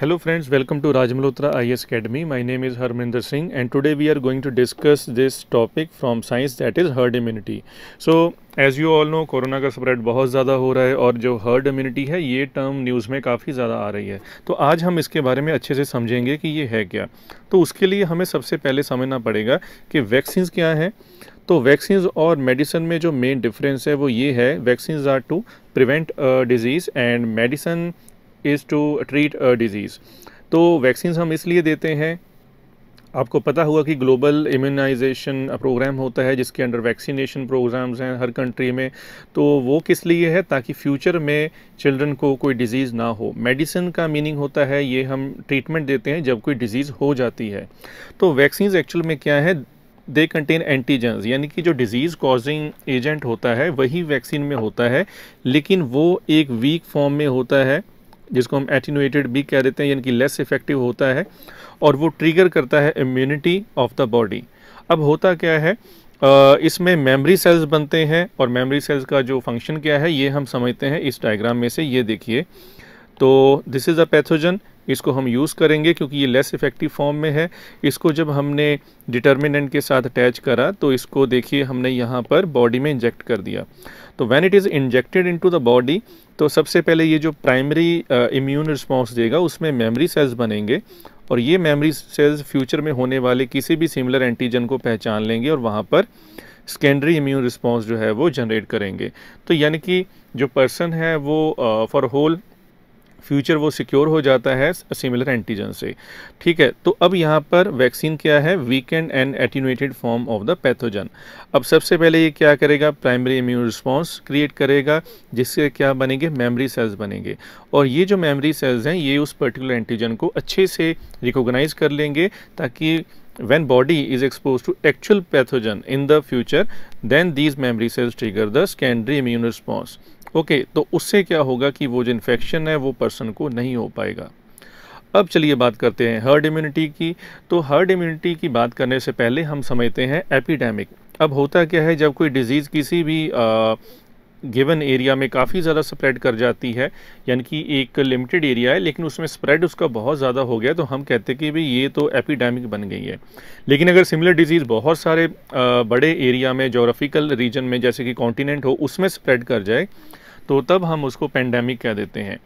Hello friends, welcome to Raj Malhotra IAS Academy. My name is Harminder Singh and today we are going to discuss this topic from science, that is herd immunity. So as you all know, corona का spread बहुत ज़्यादा हो रहा है और जो herd immunity है ये टर्म न्यूज़ में काफ़ी ज़्यादा आ रही है। तो आज हम इसके बारे में अच्छे से समझेंगे कि ये है क्या। तो उसके लिए हमें सबसे पहले समझना पड़ेगा कि वैक्सीन्स क्या हैं। तो वैक्सीन्स और मेडिसिन में जो मेन डिफरेंस है वो ये है, vaccines are to prevent disease and medicine is to treat a disease. तो वैक्सीन्स हम इसलिए देते हैं, आपको पता होगा कि ग्लोबल इम्यूनाइजेशन प्रोग्राम होता है जिसके अंडर वैक्सीनेशन प्रोग्राम्स हैं हर कंट्री में। तो वो किस लिए है? ताकि फ्यूचर में चिल्ड्रन को कोई डिज़ीज़ ना हो। मेडिसिन का मीनिंग होता है ये हम ट्रीटमेंट देते हैं जब कोई डिज़ीज़ हो जाती है। तो वैक्सीन्स एक्चुअल में क्या है, दे कंटेन एंटीजेंस, यानी कि जो डिज़ीज़ कॉजिंग एजेंट होता है वही वैक्सीन में होता है, लेकिन वो एक वीक फॉर्म में होता है जिसको हम एटीन्यूएटेड भी कह देते हैं, यानी कि लेस इफेक्टिव होता है और वो ट्रिगर करता है इम्यूनिटी ऑफ द बॉडी। अब होता क्या है, इसमें मेमोरी सेल्स बनते हैं और मेमोरी सेल्स का जो फंक्शन क्या है ये हम समझते हैं इस डायग्राम में से। ये देखिए, तो दिस इज़ अ पैथोजन, इसको हम यूज़ करेंगे क्योंकि ये लेस इफेक्टिव फॉर्म में है। इसको जब हमने डिटर्मिनेंट के साथ अटैच करा तो इसको देखिए हमने यहाँ पर बॉडी में इंजेक्ट कर दिया। तो when it is injected into the body, तो सबसे पहले ये जो प्राइमरी इम्यून रिस्पॉन्स देगा उसमें मेमोरी सेल्स बनेंगे और ये मेमोरी सेल्स फ्यूचर में होने वाले किसी भी सिमिलर एंटीजन को पहचान लेंगे और वहाँ पर सेकेंडरी इम्यून रिस्पॉन्स जो है वो जनरेट करेंगे। तो यानी कि जो पर्सन है वो फॉर होल फ्यूचर वो सिक्योर हो जाता है सिमिलर एंटीजन से। ठीक है, तो अब यहाँ पर वैक्सीन क्या है, weekend and attenuated form of the pathogen. अब सबसे पहले ये क्या करेगा, प्राइमरी इम्यून रिस्पॉन्स क्रिएट करेगा जिससे क्या बनेंगे, मेमोरी सेल्स बनेंगे और ये जो मेमोरी सेल्स हैं ये उस पर्टिकुलर एंटीजन को अच्छे से रिकॉग्नाइज कर लेंगे ताकि when body is exposed to actual pathogen in the future then these memory cells trigger the secondary immune response। Okay, तो उससे क्या होगा कि वो जो इन्फेक्शन है वो पर्सन को नहीं हो पाएगा। अब चलिए बात करते हैं हर्ड इम्यूनिटी की। तो हर्ड इम्यूनिटी की बात करने से पहले हम समझते हैं एपिडेमिक। अब होता क्या है, जब कोई डिजीज़ किसी भी गिवन एरिया में काफ़ी ज़्यादा स्प्रेड कर जाती है, यानी कि एक लिमिटेड एरिया है लेकिन उसमें स्प्रेड उसका बहुत ज़्यादा हो गया, तो हम कहते हैं कि भाई ये तो एपिडेमिक बन गई है। लेकिन अगर सिमिलर डिजीज़ बहुत सारे बड़े एरिया में, जोग्राफिकल रीजन में जैसे कि कॉन्टिनेंट हो उसमें स्प्रेड कर जाए तो तब हम उसको पेंडेमिक कह देते हैं।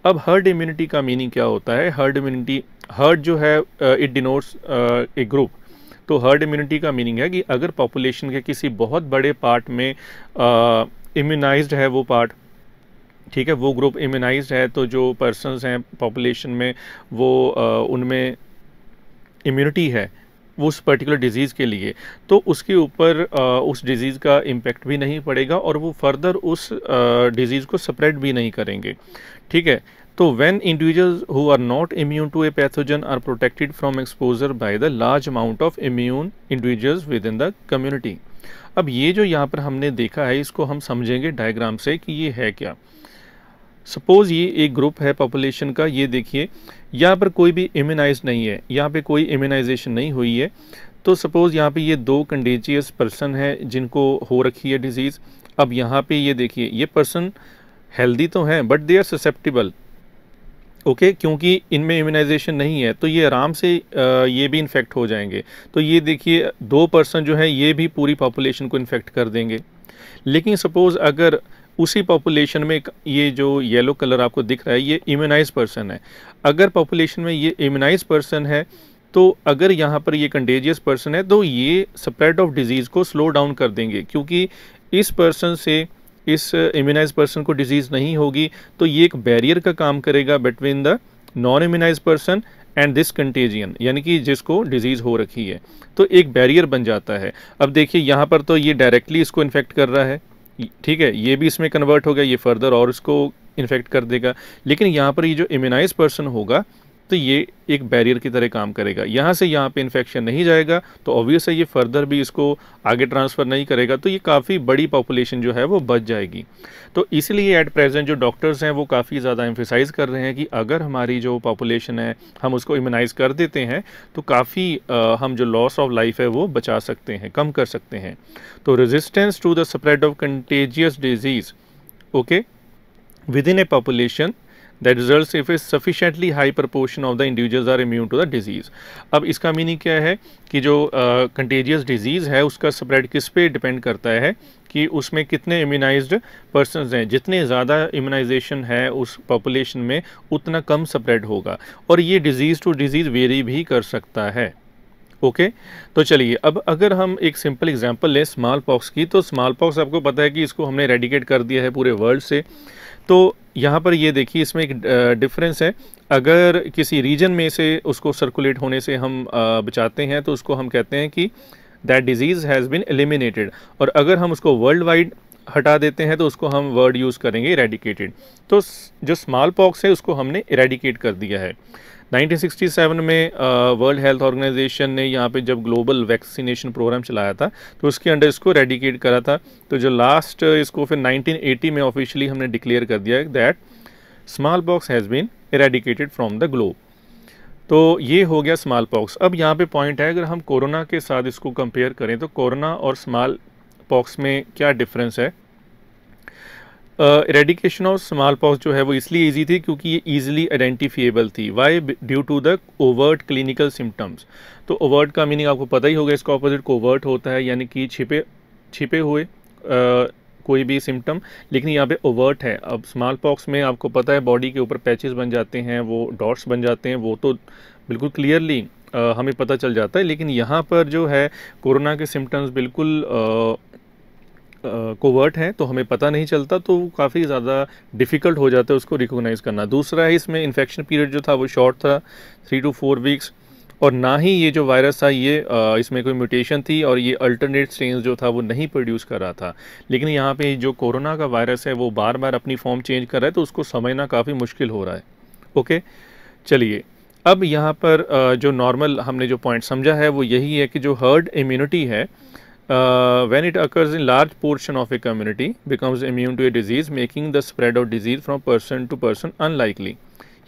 अब हर्ड इम्यूनिटी का मीनिंग क्या होता है? हर्ड इम्यूनिटी, हर्ड जो है इट डिनोट्स ए ग्रुप। तो हर्ड इम्यूनिटी का मीनिंग है कि अगर पॉपुलेशन के किसी बहुत बड़े पार्ट में इम्यूनाइज्ड है वो पार्ट, ठीक है, वो ग्रुप इम्यूनाइज्ड है, तो जो पर्सन्स हैं पॉपुलेशन में वो उनमें इम्यूनिटी है उस पर्टिकुलर डिज़ीज़ के लिए, तो उसके ऊपर उस डिज़ीज़ का इम्पेक्ट भी नहीं पड़ेगा और वो फर्दर उस डिज़ीज़ को स्प्रेड भी नहीं करेंगे। ठीक है, तो when individuals who are not immune to a pathogen are protected from exposure by the large amount of immune individuals within the community. अब ये जो यहाँ पर हमने देखा है इसको हम समझेंगे डायग्राम से कि ये है क्या। सपोज़ ये एक ग्रुप है पॉपुलेशन का, ये देखिए यहाँ पर कोई भी इम्यूनाइज नहीं है, यहाँ पे कोई इम्यूनाइजेशन नहीं हुई है। तो सपोज़ यहाँ पे ये दो कंटेजियस पर्सन है जिनको हो रखी है डिजीज़। अब यहाँ पे ये देखिए ये पर्सन हेल्दी तो हैं but they are susceptible, okay, क्योंकि इनमें इम्यूनाइजेशन नहीं है तो ये आराम से ये भी इन्फेक्ट हो जाएंगे। तो ये देखिए दो पर्सन जो है ये भी पूरी पॉपुलेशन को इन्फेक्ट कर देंगे। लेकिन सपोज़ अगर उसी पॉपुलेशन में ये जो येलो कलर आपको दिख रहा है ये इम्यूनाइज पर्सन है, अगर पॉपुलेशन में ये इम्यूनाइज पर्सन है तो अगर यहाँ पर ये कंटेजियस पर्सन है तो ये स्प्रेड ऑफ डिजीज़ को स्लो डाउन कर देंगे, क्योंकि इस पर्सन से इस इम्यूनाइज पर्सन को डिजीज़ नहीं होगी तो ये एक बैरियर का काम करेगा between the non immunise person and this contagion, यानी कि जिसको डिजीज़ हो रखी है, तो एक बैरियर बन जाता है। अब देखिए यहाँ पर तो ये डायरेक्टली इसको इन्फेक्ट कर रहा है, ठीक है, ये भी इसमें कन्वर्ट हो गया, ये फर्दर और इसको इन्फेक्ट कर देगा। लेकिन यहाँ पर ये जो इम्यूनाइज पर्सन होगा तो ये एक बैरियर की तरह काम करेगा, यहाँ से यहाँ पे इन्फेक्शन नहीं जाएगा तो ऑब्वियस है ये फर्दर भी इसको आगे ट्रांसफ़र नहीं करेगा, तो ये काफ़ी बड़ी पॉपुलेशन जो है वो बच जाएगी। तो इसलिए एट प्रेजेंट जो डॉक्टर्स हैं वो काफ़ी ज़्यादा एम्फेसाइज़ कर रहे हैं कि अगर हमारी जो पॉपुलेशन है हम उसको इम्यूनाइज़ कर देते हैं तो काफ़ी हम जो लॉस ऑफ लाइफ है वो बचा सकते हैं, कम कर सकते हैं। तो resistance to the spread of contagious disease, okay, within a population that results if a sufficiently high proportion of the individuals are immune to the disease. अब इसका मीनिंग क्या है कि जो कंटेजियस डिजीज़ है उसका स्प्रेड किस पे डिपेंड करता है कि उसमें कितने इम्यूनाइज्ड पर्सनस हैं। जितने ज़्यादा इम्यूनाइजेशन है उस पॉपुलेशन में उतना कम स्प्रेड होगा, और ये डिज़ीज़ टू डिज़ीज़ वेरी भी कर सकता है। ओके तो चलिए, अब अगर हम एक सिंपल एग्जांपल लें स्मॉल पॉक्स की, तो स्मॉल पॉक्स आपको पता है कि इसको हमने रेडिकेट कर दिया है पूरे वर्ल्ड से। तो यहाँ पर ये देखिए, इसमें एक डिफरेंस है। अगर किसी रीजन में से उसको सर्कुलेट होने से हम बचाते हैं तो उसको हम कहते हैं कि that disease has been eliminated, और अगर हम उसको वर्ल्ड वाइड हटा देते हैं तो उसको हम वर्ड यूज़ करेंगे इरेडिकेटेड। तो जो स्मॉल पॉक्स है उसको हमने इरेडिकेट कर दिया है। 1967 में वर्ल्ड हेल्थ ऑर्गेनाइजेशन ने यहाँ पे जब ग्लोबल वैक्सीनेशन प्रोग्राम चलाया था तो उसके अंडर इसको रेडिकेट करा था। तो जो लास्ट इसको फिर 1980 में ऑफिशियली हमने डिक्लेयर कर दिया that smallpox has been eradicated from the globe. तो ये हो गया स्मॉल पॉक्स। अब यहाँ पे पॉइंट है, अगर हम कोरोना के साथ इसको कंपेयर करें तो कोरोना और स्मॉल पॉक्स में क्या डिफरेंस है। इरेडिकेशन ऑफ स्मॉल पॉक्स जो है वो इसलिए ईजी थी क्योंकि ये ईजिली आइडेंटिफिएबल थी। Why? Due to the overt clinical symptoms. तो ओवर्ट का मीनिंग आपको पता ही होगा, इसका ऑपोजिट कोवर्ट होता है, यानी कि छिपे हुए कोई भी सिम्टम, लेकिन यहाँ पे ओवर्ट है। अब स्मॉल पॉक्स में आपको पता है बॉडी के ऊपर पैचेस बन जाते हैं, वो डॉट्स बन जाते हैं, वो तो बिल्कुल क्लियरली हमें पता चल जाता है। लेकिन यहाँ पर जो है कोरोना के सिम्टम्स बिल्कुल कोवर्ट हैं, तो हमें पता नहीं चलता, तो काफ़ी ज़्यादा डिफ़िकल्ट हो जाता है उसको रिकॉग्नाइज़ करना। दूसरा है, इसमें इन्फेक्शन पीरियड जो था वो शॉर्ट था, 3 to 4 वीक्स, और ना ही ये जो वायरस था ये इसमें कोई म्यूटेशन थी, और ये अल्टरनेट स्ट्रेन जो था वो नहीं प्रोड्यूस कर रहा था। लेकिन यहाँ पे जो कोरोना का वायरस है वो बार बार अपनी फॉर्म चेंज कर रहा है, तो उसको समझना काफ़ी मुश्किल हो रहा है। ओके चलिए, अब यहाँ पर जो नॉर्मल हमने जो पॉइंट समझा है वो यही है कि जो हर्ड इम्यूनिटी है, when it occurs in large portion of a community becomes immune to a disease making the spread of disease from person to person unlikely।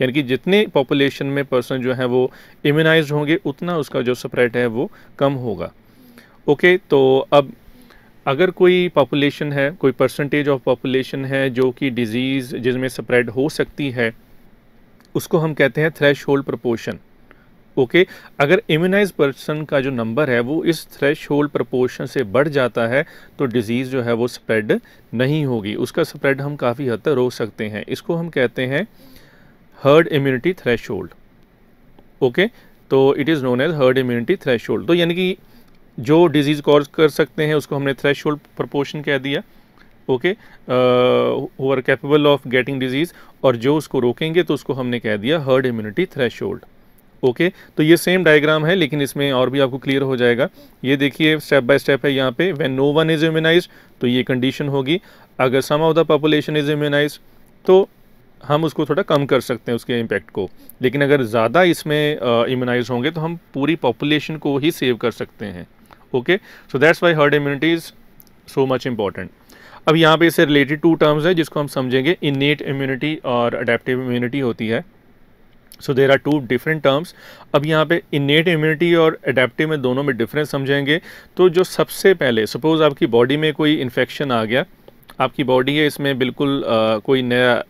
यानी कि जितने पॉपुलेशन में पर्सन जो है वो इम्यूनाइज्ड होंगे उतना उसका जो स्प्रेड है वो कम होगा। ओके तो अब अगर कोई पॉपुलेशन है, कोई परसेंटेज ऑफ पॉपुलेशन है जो कि डिजीज़ जिसमें स्प्रेड हो सकती है, उसको हम कहते हैं थ्रेशहोल्ड प्रोपोर्शन। ओके अगर इम्यूनाइज पर्सन का जो नंबर है वो इस थ्रेशहोल्ड प्रोपोर्शन से बढ़ जाता है तो डिजीज़ जो है वो स्प्रेड नहीं होगी, उसका स्प्रेड हम काफ़ी हद तक रोक सकते हैं। इसको हम कहते हैं हर्ड इम्यूनिटी थ्रेशहोल्ड। ओके तो it is known as herd immunity threshold. तो यानी कि जो डिजीज़ कॉज कर सकते हैं उसको हमने थ्रेशहोल्ड प्रोपोर्शन कह दिया। Okay who are capable of getting disease, और जो उसको रोकेंगे तो उसको हमने कह दिया हर्ड इम्यूनिटी थ्रेशहोल्ड। ओके तो ये सेम डायग्राम है लेकिन इसमें और भी आपको क्लियर हो जाएगा। ये देखिए स्टेप बाय स्टेप है। यहाँ पे when no one is immunized तो ये कंडीशन होगी। अगर some of the population is immunized तो हम उसको थोड़ा कम कर सकते हैं उसके इम्पैक्ट को, लेकिन अगर ज़्यादा इसमें इम्यूनाइज होंगे तो हम पूरी पॉपुलेशन को ही सेव कर सकते हैं। Okay so that's why herd immunity is so much important. अब यहाँ पे इससे रिलेटेड 2 टर्म्स है जिसको हम समझेंगे, इनेट इम्यूनिटी और अडेप्टिव इम्यूनिटी होती है। सो देर आर 2 डिफरेंट टर्म्स। अब यहाँ पे इनेट इम्यूनिटी और एडेप्टिव में दोनों में डिफरेंस समझेंगे। तो जो सबसे पहले सपोज़ आपकी बॉडी में कोई इन्फेक्शन आ गया, आपकी बॉडी है इसमें बिल्कुल कोई नया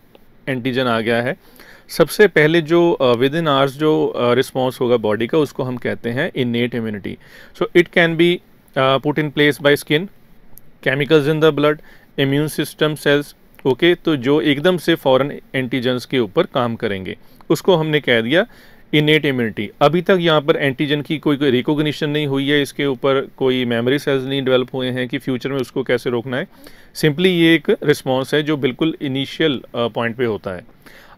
एंटीजन आ गया है, सबसे पहले जो विद इन आवर्स जो रिस्पॉन्स होगा बॉडी का उसको हम कहते हैं innate immunity. So it can be put in place by skin, chemicals in the blood, immune system sales. Okay तो जो एकदम से फॉरेन एंटीजन्स के ऊपर काम करेंगे उसको हमने कह दिया इनेट इम्यूनिटी। अभी तक यहाँ पर एंटीजन की कोई रिकॉग्निशन नहीं हुई है, इसके ऊपर कोई मेमोरी सेल्स नहीं डेवलप हुए हैं कि फ्यूचर में उसको कैसे रोकना है। सिंपली ये एक रिस्पॉन्स है जो बिल्कुल इनिशियल पॉइंट पे होता है।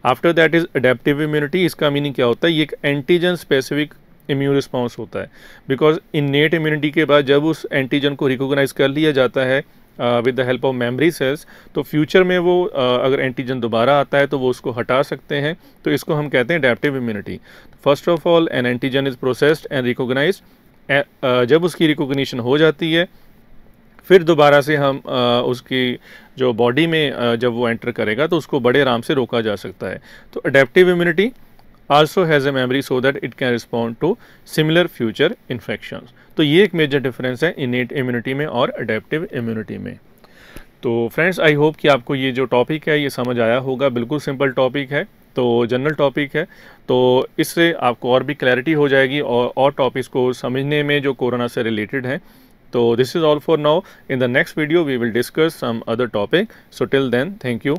After that is adaptive immunity. इसका मीनिंग क्या होता है, ये एक एंटीजन स्पेसिफिक इम्यून रिस्पॉन्स होता है। बिकॉज इनेट इम्यूनिटी के बाद जब उस एंटीजन को रिकॉग्नाइज कर लिया जाता है with the help of memory cells, तो फ्यूचर में वो अगर एंटीजन दोबारा आता है तो वो उसको हटा सकते हैं। तो इसको हम कहते हैं adaptive immunity. First of all an antigen is processed and recognized. जब उसकी रिकॉग्निशन हो जाती है फिर दोबारा से हम उसकी जो बॉडी में जब वो एंटर करेगा तो उसको बड़े आराम से रोका जा सकता है। तो adaptive immunity also has a memory so that it can respond to similar future infections। तो ये एक मेजर डिफरेंस है इनेट इम्यूनिटी में और अडेप्टिव इम्यूनिटी में। तो फ्रेंड्स आई होप कि आपको ये जो टॉपिक है ये समझ आया होगा। बिल्कुल सिंपल टॉपिक है, तो जनरल टॉपिक है, तो इससे आपको और भी क्लैरिटी हो जाएगी और टॉपिक्स को समझने में जो कोरोना से रिलेटेड हैं। तो this is all for now. In the next video we will discuss some other topic. So till then, thank you.